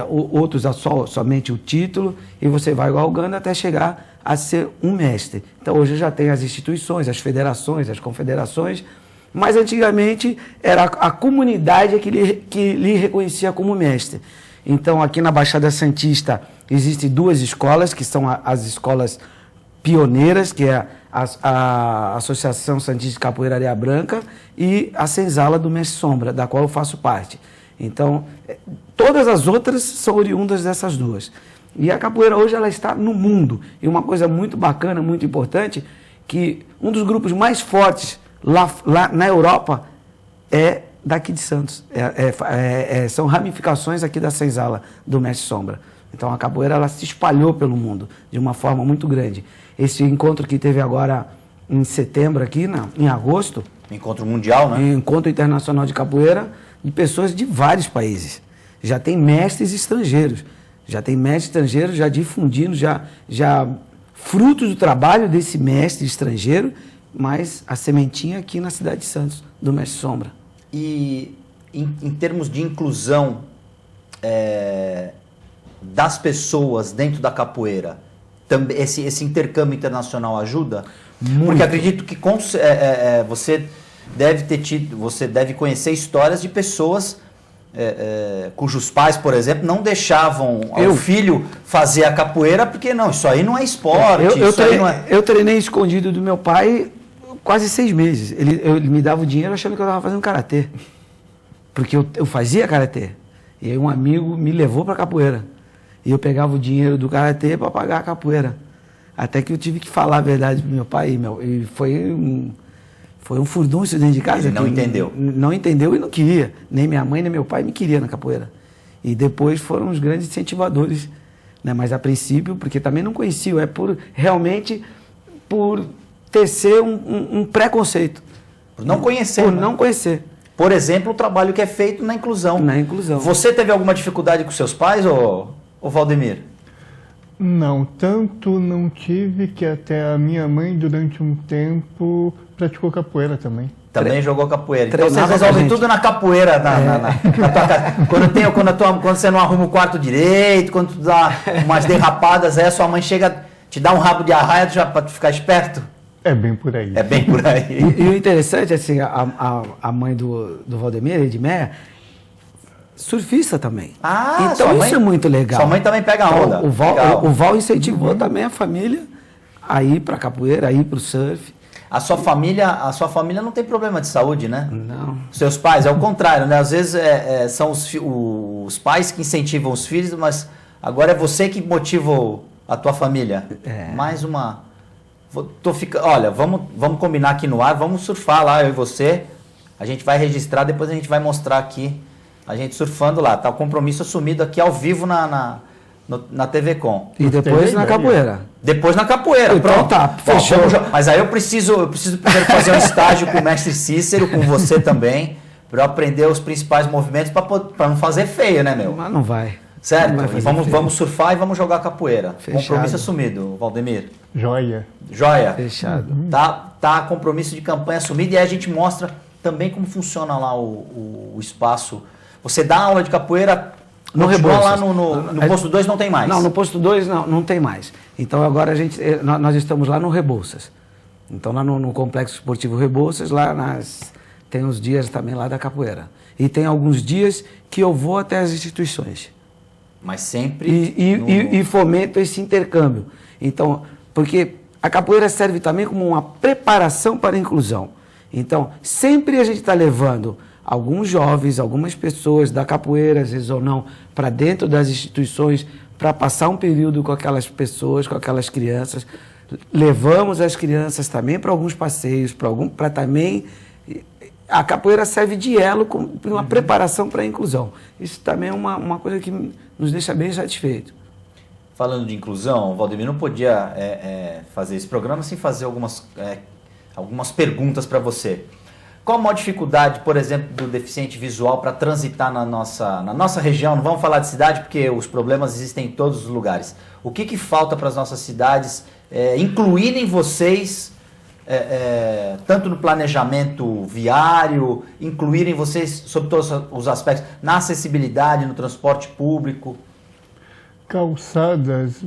outros somente o título, e você vai galgando até chegar a ser um mestre. Então hoje já tem as instituições, as federações, as confederações, mas antigamente era a comunidade que lhe reconhecia como mestre. Então aqui na Baixada Santista existem 2 escolas, que são as escolas pioneiras, que é a Associação Santista de Capoeira Areia Branca e a Senzala do Mestre Sombra, da qual eu faço parte. Então, todas as outras são oriundas dessas 2. E a capoeira hoje ela está no mundo. E uma coisa muito bacana, muito importante, que um dos grupos mais fortes lá na Europa é daqui de Santos. São ramificações aqui da Senzala do Mestre Sombra. Então a capoeira ela se espalhou pelo mundo de uma forma muito grande. Esse encontro que teve agora em setembro aqui, em agosto... Encontro mundial, né? Encontro internacional de capoeira de pessoas de vários países. Já tem mestres estrangeiros. Já tem mestres estrangeiros já difundindo, já frutos do trabalho desse mestre estrangeiro, mas a sementinha aqui na cidade de Santos, do Mestre Sombra. E em termos de inclusão das pessoas dentro da capoeira, também esse intercâmbio internacional ajuda? Muito. Porque acredito que você deve conhecer histórias de pessoas cujos pais, por exemplo, não deixavam o filho fazer a capoeira porque isso aí não é esporte. Eu treinei escondido do meu pai quase 6 meses. Ele me dava o dinheiro achando que eu estava fazendo karatê. Porque eu fazia karatê. E aí um amigo me levou para capoeira. E eu pegava o dinheiro do karatê para pagar a capoeira. Até que eu tive que falar a verdade pro meu pai. E foi um furdúncio dentro de casa. Ele não entendeu. Não entendeu e não queria. Nem minha mãe, nem meu pai me queriam na capoeira. E depois foram os grandes incentivadores. Né? Mas a princípio, porque também não conheciam. Realmente por tecer um preconceito. Por não conhecer. Por não conhecer. Por exemplo, o trabalho que é feito na inclusão. Na inclusão. Você teve alguma dificuldade com seus pais, ou Valdemir? Não, tanto não tive que até a minha mãe, durante um tempo, praticou capoeira também. Também jogou capoeira. Então vocês resolvem tudo na capoeira, na tua casa. Quando você não arruma o quarto direito, quando tu dá umas derrapadas, a sua mãe chega, te dá um rabo de arraia já para tu ficar esperto? É bem por aí. É bem por aí. E o interessante, assim, a mãe do Valdemir, Edmeia, surfista também. Então isso é muito legal. Sua mãe também pega onda. O Val incentivou também a família a ir para a capoeira, a ir para o surf. A sua família não tem problema de saúde, né? Não. Seus pais, é o contrário, né? Às vezes são os pais que incentivam os filhos, mas agora é você que motiva a tua família. Mais uma... Olha, vamos combinar aqui no ar, vamos surfar lá, eu e você. A gente vai registrar, depois a gente vai mostrar aqui a gente surfando lá. Tá o compromisso assumido aqui ao vivo na TV Com. E depois na capoeira. Depois na capoeira, então, pronto. Tá, fechou. Mas aí eu preciso primeiro fazer um estágio com o mestre Cícero, com você também, para eu aprender os principais movimentos para não fazer feio, né, meu? Mas não vai. Certo? Vamos surfar e vamos jogar capoeira. Fechado. Compromisso assumido, Valdemir. Joia. Fechado. Tá, compromisso de campanha assumido, e aí a gente mostra também como funciona lá o espaço. Você dá aula de capoeira no Rebouças. Lá no posto 2 não tem mais? Não, no posto 2 não tem mais. Então agora nós estamos lá no Rebouças. Então lá no Complexo Esportivo Rebouças, tem uns dias também lá da capoeira. E tem alguns dias que eu vou até as instituições. Mas sempre... E fomento esse intercâmbio. Então, porque a capoeira serve também como uma preparação para a inclusão. Então, sempre a gente está levando alguns jovens, algumas pessoas da capoeira, às vezes ou não, para dentro das instituições, para passar um período com aquelas pessoas, com aquelas crianças. Levamos as crianças também para alguns passeios, para também a capoeira serve de elo com uma preparação para a inclusão. Isso também é uma coisa que nos deixa bem satisfeitos. Falando de inclusão, Valdemir, não podia fazer esse programa sem fazer algumas perguntas para você. Qual a maior dificuldade, por exemplo, do deficiente visual para transitar na nossa região? Não vamos falar de cidade, porque os problemas existem em todos os lugares. O que falta para as nossas cidades incluírem vocês, tanto no planejamento viário, incluírem vocês sobre todos os aspectos, na acessibilidade, no transporte público? Calçadas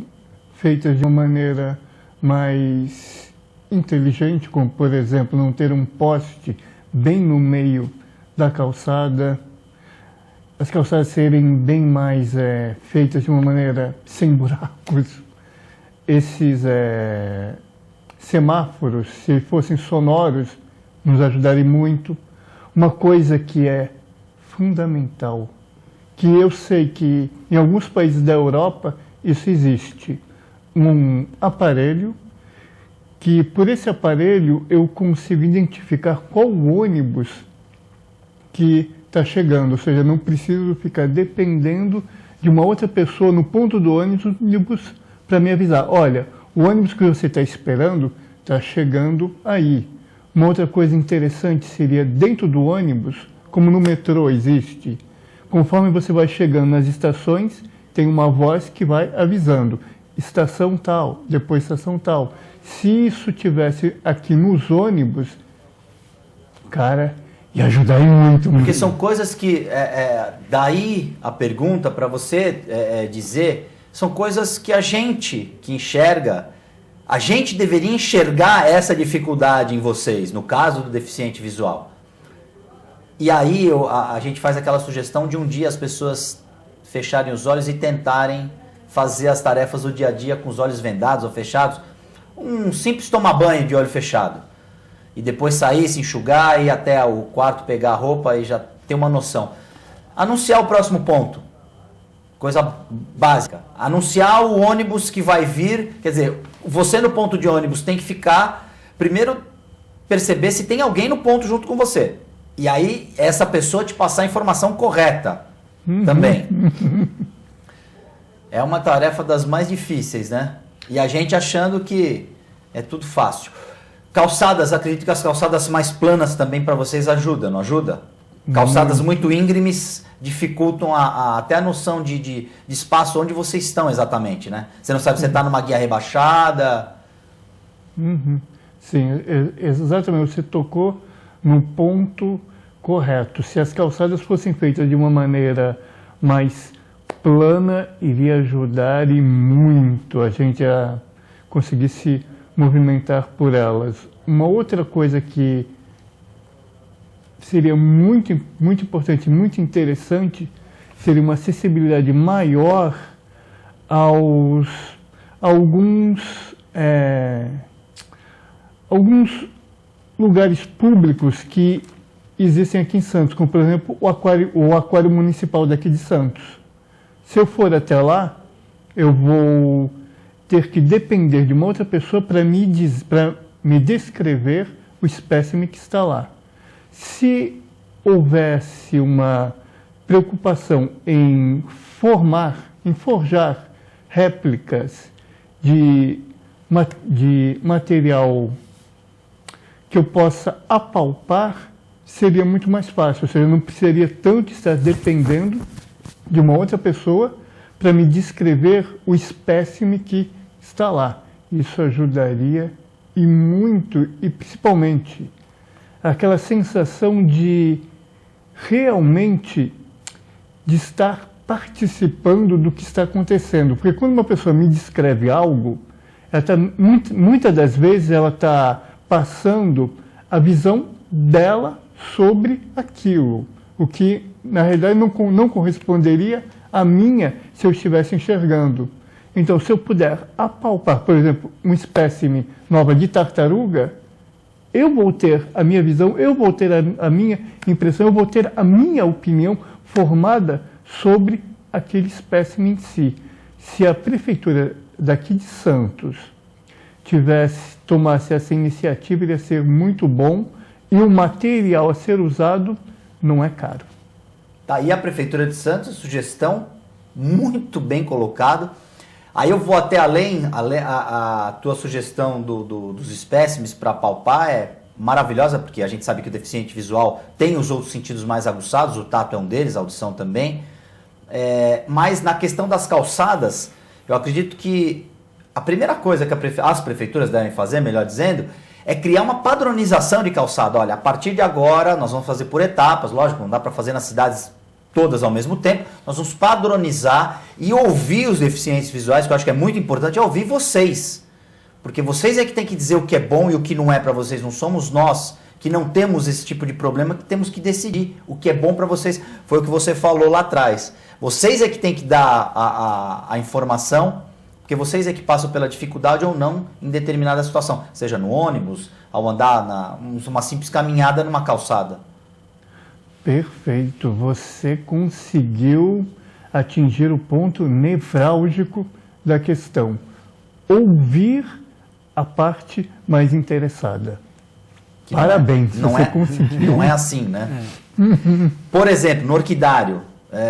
feitas de uma maneira mais inteligente, como, por exemplo, não ter um poste bem no meio da calçada, as calçadas serem bem mais feitas de uma maneira sem buracos, esses semáforos, se fossem sonoros, nos ajudariam muito. Uma coisa que é fundamental, que eu sei que em alguns países da Europa isso existe, um aparelho que por esse aparelho eu consigo identificar qual ônibus que está chegando, ou seja, não preciso ficar dependendo de uma outra pessoa no ponto do ônibus para me avisar, olha, o ônibus que você está esperando está chegando aí. Uma outra coisa interessante seria, dentro do ônibus, como no metrô existe, conforme você vai chegando nas estações, tem uma voz que vai avisando, estação tal, depois estação tal. Se isso tivesse aqui nos ônibus, cara, ia ajudar muito. Porque são coisas que, daí a pergunta para você dizer, são coisas que a gente que enxerga, a gente deveria enxergar essa dificuldade em vocês, no caso do deficiente visual. E aí a gente faz aquela sugestão de um dia as pessoas fecharem os olhos e tentarem fazer as tarefas do dia a dia com os olhos vendados ou fechados. Um simples tomar banho de olho fechado. E depois sair, se enxugar, ir até o quarto, pegar a roupa e já ter uma noção. Anunciar o próximo ponto. Coisa básica. Anunciar o ônibus que vai vir. Quer dizer, você no ponto de ônibus tem que ficar... Primeiro, perceber se tem alguém no ponto junto com você. E aí, essa pessoa te passar a informação correta também. É uma tarefa das mais difíceis, né? E a gente achando que é tudo fácil. Calçadas, acredito que as calçadas mais planas também para vocês ajudam, não ajuda? Calçadas muito íngremes dificultam até a noção de espaço onde vocês estão exatamente, né? Você não sabe se você está numa guia rebaixada. Sim, exatamente. Você tocou no ponto correto. Se as calçadas fossem feitas de uma maneira mais plana, iria ajudar e muito a gente a conseguir se movimentar por elas. Uma outra coisa que seria muito importante, muito interessante, seria uma acessibilidade maior aos alguns lugares públicos que existem aqui em Santos, como por exemplo o aquário municipal daqui de Santos. Se eu for até lá, eu vou ter que depender de uma outra pessoa para me descrever o espécime que está lá. Se houvesse uma preocupação em forjar réplicas de material que eu possa apalpar, seria muito mais fácil. Ou seja, eu não precisaria tanto estar dependendo de uma outra pessoa para me descrever o espécime que está lá. Isso ajudaria e muito, e principalmente aquela sensação de realmente de estar participando do que está acontecendo. Porque quando uma pessoa me descreve algo, muitas das vezes ela está passando a visão dela sobre aquilo, o que na realidade não corresponderia à minha se eu estivesse enxergando. Então, se eu puder apalpar, por exemplo, um espécime nova de tartaruga, eu vou ter a minha visão, eu vou ter a minha impressão, eu vou ter a minha opinião formada sobre aquele espécime em si. Se a prefeitura daqui de Santos tomasse essa iniciativa, iria ser muito bom e o material a ser usado não é caro. Tá aí a Prefeitura de Santos, sugestão muito bem colocado. Aí eu vou até além, a tua sugestão dos espécimes para palpar é maravilhosa, porque a gente sabe que o deficiente visual tem os outros sentidos mais aguçados, o tato é um deles, a audição também. Mas na questão das calçadas, eu acredito que a primeira coisa que as prefeituras devem fazer, melhor dizendo, é criar uma padronização de calçada. Olha, a partir de agora nós vamos fazer por etapas, lógico, não dá para fazer nas cidades todas ao mesmo tempo, nós vamos padronizar e ouvir os deficientes visuais, que eu acho que é muito importante, é ouvir vocês. Porque vocês é que tem que dizer o que é bom e o que não é para vocês, não somos nós que não temos esse tipo de problema, que temos que decidir o que é bom para vocês. Foi o que você falou lá atrás. Vocês é que tem que dar a informação, porque vocês é que passam pela dificuldade ou não em determinada situação, seja no ônibus, ao andar uma simples caminhada numa calçada. Perfeito, você conseguiu atingir o ponto nevrálgico da questão. Ouvir a parte mais interessada. Que parabéns, você conseguiu. Não é assim, né? Por exemplo, no orquidário,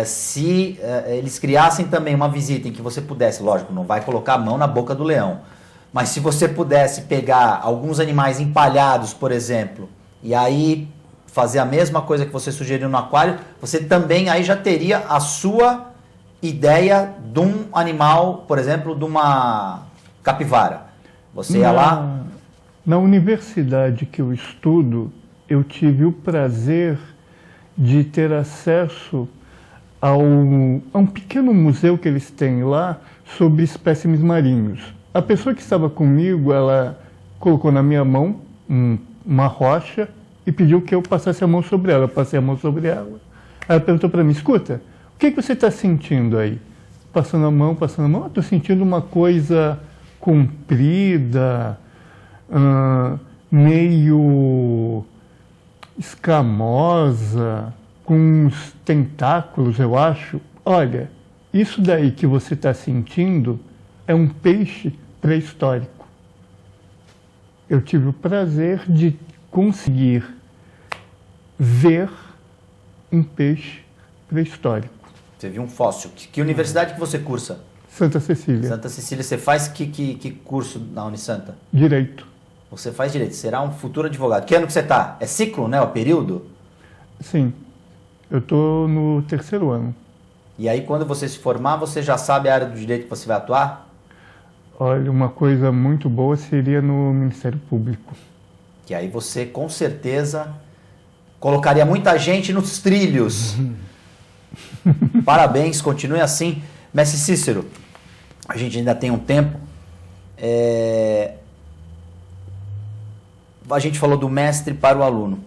se eles criassem também uma visita em que você pudesse, lógico, não vai colocar a mão na boca do leão, mas se você pudesse pegar alguns animais empalhados, por exemplo, e aí fazer a mesma coisa que você sugeriu no aquário, você também aí já teria a sua ideia de um animal, por exemplo, de uma capivara. Você ia lá... Na universidade que eu estudo, eu tive o prazer de ter acesso a um pequeno museu que eles têm lá sobre espécimes marinhos. A pessoa que estava comigo, ela colocou na minha mão uma rocha e pediu que eu passasse a mão sobre ela. Eu passei a mão sobre ela. Ela perguntou para mim, escuta, o que você está sentindo aí? Passando a mão, estou sentindo uma coisa comprida, meio escamosa, com uns tentáculos, eu acho. Olha, isso daí que você está sentindo é um peixe pré-histórico. Eu tive o prazer de conseguir ver um peixe pré-histórico. Você viu um fóssil. Que universidade que você cursa? Santa Cecília. Santa Cecília. Você faz que curso na Unisanta? Direito. Você faz direito. Será um futuro advogado. Que ano que você está? É ciclo, né? O período? Sim. Eu estou no 3º ano. E aí, quando você se formar, você já sabe a área do direito que você vai atuar? Olha, uma coisa muito boa seria no Ministério Público. Que aí você, com certeza, colocaria muita gente nos trilhos. Parabéns, continue assim. Mestre Cícero, a gente ainda tem um tempo. A gente falou do mestre para o aluno.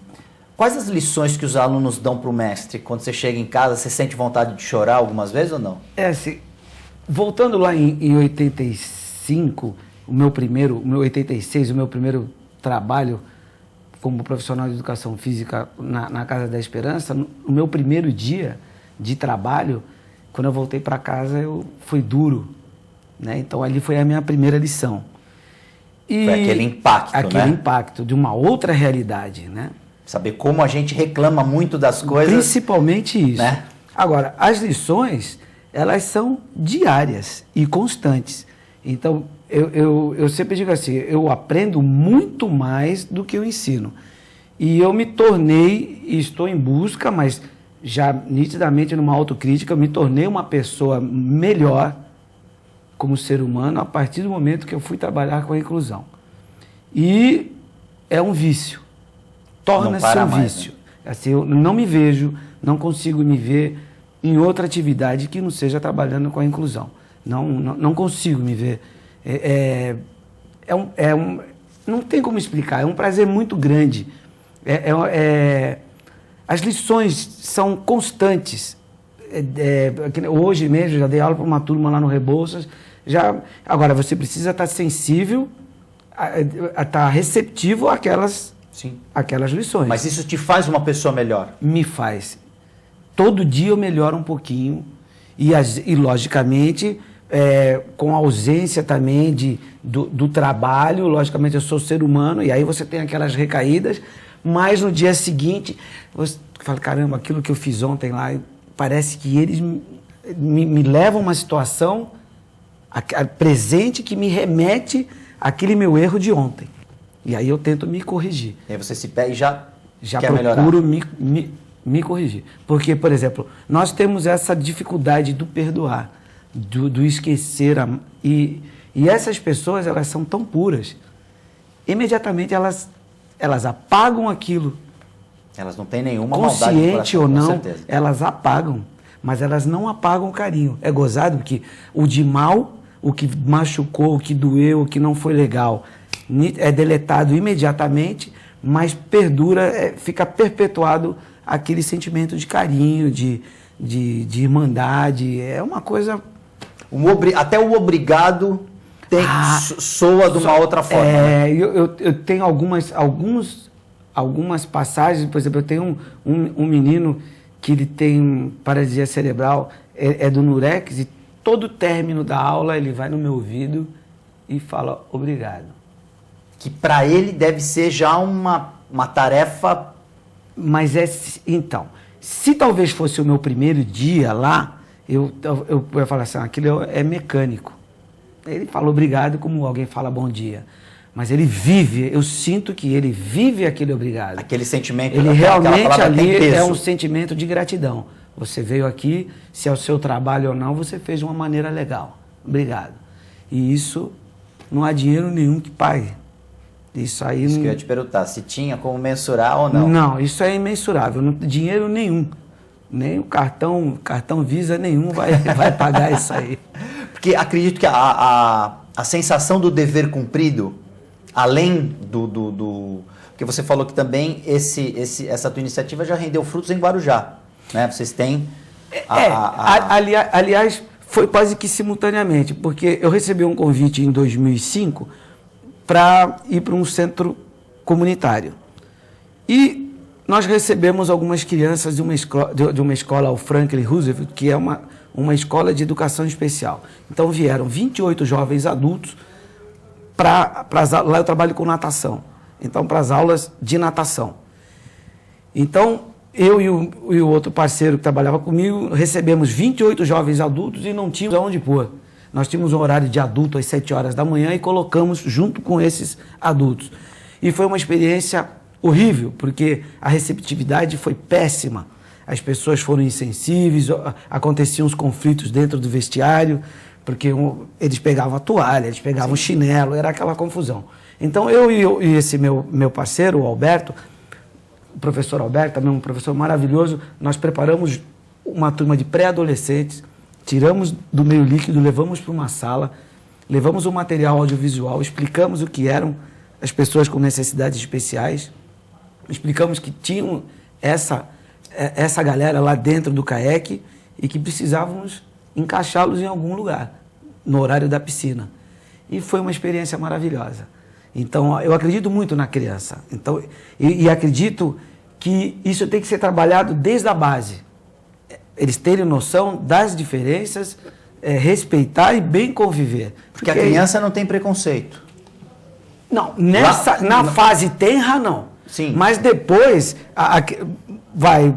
Quais as lições que os alunos dão para o mestre? Quando você chega em casa, você sente vontade de chorar algumas vezes ou não? Assim, voltando lá em 85, 86, o meu primeiro trabalho como profissional de educação física na Casa da Esperança, no meu primeiro dia de trabalho, quando eu voltei para casa, foi duro, né? Então ali foi a minha primeira lição. E foi aquele impacto, aquele impacto de uma outra realidade, né? Saber como a gente reclama muito das coisas. Principalmente isso. Né? Agora, as lições, elas são diárias e constantes. Então, eu sempre digo assim, eu aprendo muito mais do que eu ensino. E eu me tornei, e estou em busca, mas já nitidamente numa autocrítica, eu me tornei uma pessoa melhor como ser humano a partir do momento que eu fui trabalhar com a inclusão. E é um vício. Torna-se um vício. Né? Assim, eu não me vejo, não consigo me ver em outra atividade que não seja trabalhando com a inclusão. Não consigo me ver. Não tem como explicar, é um prazer muito grande. As lições são constantes. Hoje mesmo, já dei aula para uma turma lá no Rebouças. Agora, você precisa estar sensível, estar receptivo àquelas lições. Mas isso te faz uma pessoa melhor? Me faz. Todo dia eu melhoro um pouquinho. E logicamente, com a ausência também do trabalho, logicamente eu sou ser humano, e aí você tem aquelas recaídas, mas no dia seguinte, você fala, caramba, aquilo que eu fiz ontem lá, parece que eles me levam a uma situação presente que me remete àquele meu erro de ontem. E aí eu tento me corrigir. E aí você se pega e já quer procuro melhorar. me corrigir. Porque, por exemplo, nós temos essa dificuldade do perdoar, do esquecer. E essas pessoas, elas são tão puras. Imediatamente elas apagam aquilo. Elas não têm nenhuma maldade no Consciente coração, ou não, com certeza. elas apagam. Mas elas não apagam o carinho. É gozado porque o de mal, o que machucou, o que doeu, o que não foi legal, é deletado imediatamente, mas perdura, fica perpetuado aquele sentimento de carinho, de irmandade. É uma coisa... Até o obrigado soa de uma outra forma. Né? Eu tenho algumas passagens, por exemplo, eu tenho um menino que ele tem paralisia cerebral, é do Nurex, e todo término da aula ele vai no meu ouvido e fala obrigado. Que para ele deve ser já uma tarefa... Mas então, se talvez fosse o meu primeiro dia lá, eu ia falar assim, aquilo é mecânico. Ele fala obrigado como alguém fala bom dia. Mas ele vive, eu sinto que ele vive aquele obrigado. Aquele sentimento. Ele realmente ali é um sentimento de gratidão. Você veio aqui, se é o seu trabalho ou não, você fez de uma maneira legal. Obrigado. E isso não há dinheiro nenhum que pague. Isso aí que eu ia te perguntar, se tinha como mensurar ou não. Não, isso é imensurável. Não, dinheiro nenhum. Nem o cartão Visa nenhum vai pagar isso aí. Porque acredito que a sensação do dever cumprido, além porque você falou que também essa tua iniciativa já rendeu frutos em Guarujá, né? Vocês têm... Aliás, foi quase que simultaneamente, porque eu recebi um convite em 2005 para ir para um centro comunitário. E nós recebemos algumas crianças de uma escola, o Franklin Roosevelt, que é uma escola de educação especial. Então vieram 28 jovens adultos lá eu trabalho com natação. Então, para as aulas de natação. Então, eu e o outro parceiro que trabalhava comigo, recebemos 28 jovens adultos e não tínhamos aonde pôr. Nós tínhamos um horário de adulto às 7 horas da manhã e colocamos junto com esses adultos. E foi uma experiência horrível, porque a receptividade foi péssima. As pessoas foram insensíveis, aconteciam os conflitos dentro do vestiário, porque eles pegavam a toalha, eles pegavam o chinelo, era aquela confusão. Então, eu e esse meu parceiro, o Alberto, o professor Alberto, também um professor maravilhoso, nós preparamos uma turma de pré-adolescentes, tiramos do meio líquido, levamos para uma sala, levamos o material audiovisual, explicamos o que eram as pessoas com necessidades especiais, explicamos que tinham essa galera lá dentro do CAEC e que precisávamos encaixá-los em algum lugar, no horário da piscina. E foi uma experiência maravilhosa. Então, eu acredito muito na criança. Então, e acredito que isso tem que ser trabalhado desde a base. Eles terem noção das diferenças, respeitar e bem conviver. Porque a criança não tem preconceito. Não, na fase tenra, não. Sim. Mas depois, vai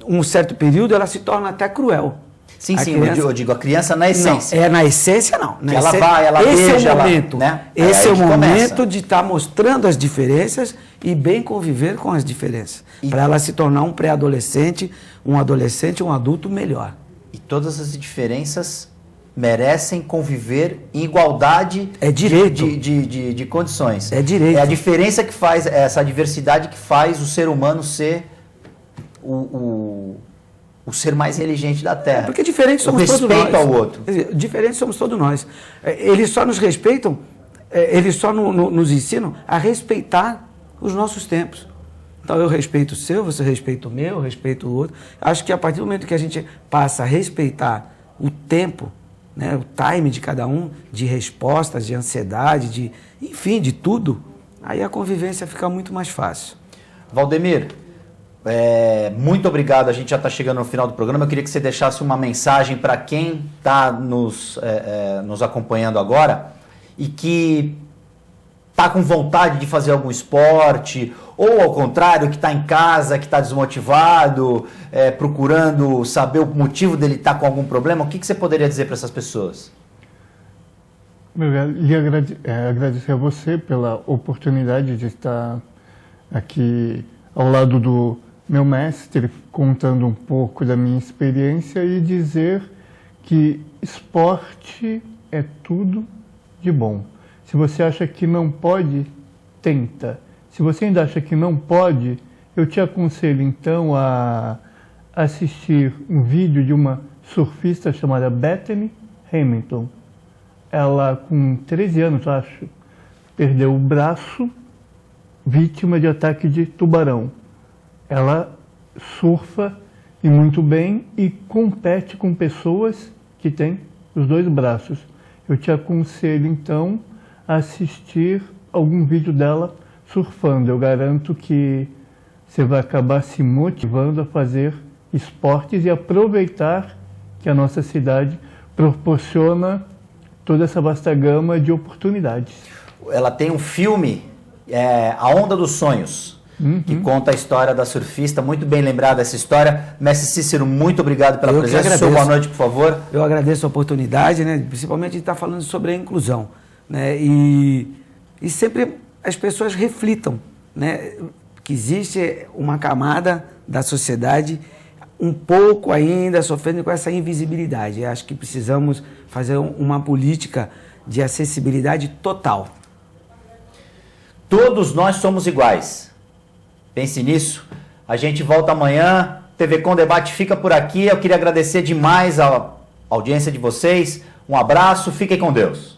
um certo período, ela se torna até cruel. Sim, eu digo a criança na essência. Não, na essência não. Na ela essência, vai, ela beija, é o momento, né? Esse é o momento de estar mostrando as diferenças e bem conviver com as diferenças. Para ela se tornar um pré-adolescente, um adolescente, um adulto melhor. E todas as diferenças merecem conviver em igualdade de condições. É direito. É a diferença que faz, essa diversidade que faz o ser humano ser o ser mais inteligente da Terra. Porque diferentes somos todos nós. Respeito ao outro. Diferentes somos todos nós. Eles só nos respeitam, eles só nos ensinam a respeitar os nossos tempos. Então eu respeito o seu, você respeita o meu, eu respeito o outro. Acho que a partir do momento que a gente passa a respeitar o tempo, né, o time de cada um, de respostas, de ansiedade, enfim, de tudo, aí a convivência fica muito mais fácil. Valdemir, muito obrigado. A gente já está chegando no final do programa. Eu queria que você deixasse uma mensagem para quem está nos acompanhando agora e que está com vontade de fazer algum esporte, ou ao contrário, que está em casa, que está desmotivado, procurando saber o motivo dele estar com algum problema, o que você poderia dizer para essas pessoas? Agradecer a você pela oportunidade de estar aqui ao lado do meu mestre, contando um pouco da minha experiência e dizer que esporte é tudo de bom. Se você acha que não pode, tenta. Se você ainda acha que não pode, eu te aconselho então a assistir um vídeo de uma surfista chamada Bethany Hamilton. Ela, com 13 anos, acho, perdeu o braço, vítima de ataque de tubarão. Ela surfa e muito bem e compete com pessoas que têm os dois braços. Eu te aconselho então a assistir algum vídeo dela surfando. Eu garanto que você vai acabar se motivando a fazer esportes e aproveitar que a nossa cidade proporciona toda essa vasta gama de oportunidades. Ela tem um filme, A Onda dos Sonhos, que conta a história da surfista. Muito bem lembrada essa história. Mestre Cícero, muito obrigado pela presença. Sua boa noite, por favor. Eu agradeço a oportunidade, né? Principalmente de estar falando sobre a inclusão, né? E sempre as pessoas reflitam, né? Que existe uma camada da sociedade um pouco ainda sofrendo com essa invisibilidade. Eu acho que precisamos fazer uma política de acessibilidade total. Todos nós somos iguais. Pense nisso. A gente volta amanhã. TV Com Debate fica por aqui. Eu queria agradecer demais a audiência de vocês. Um abraço. Fiquem com Deus.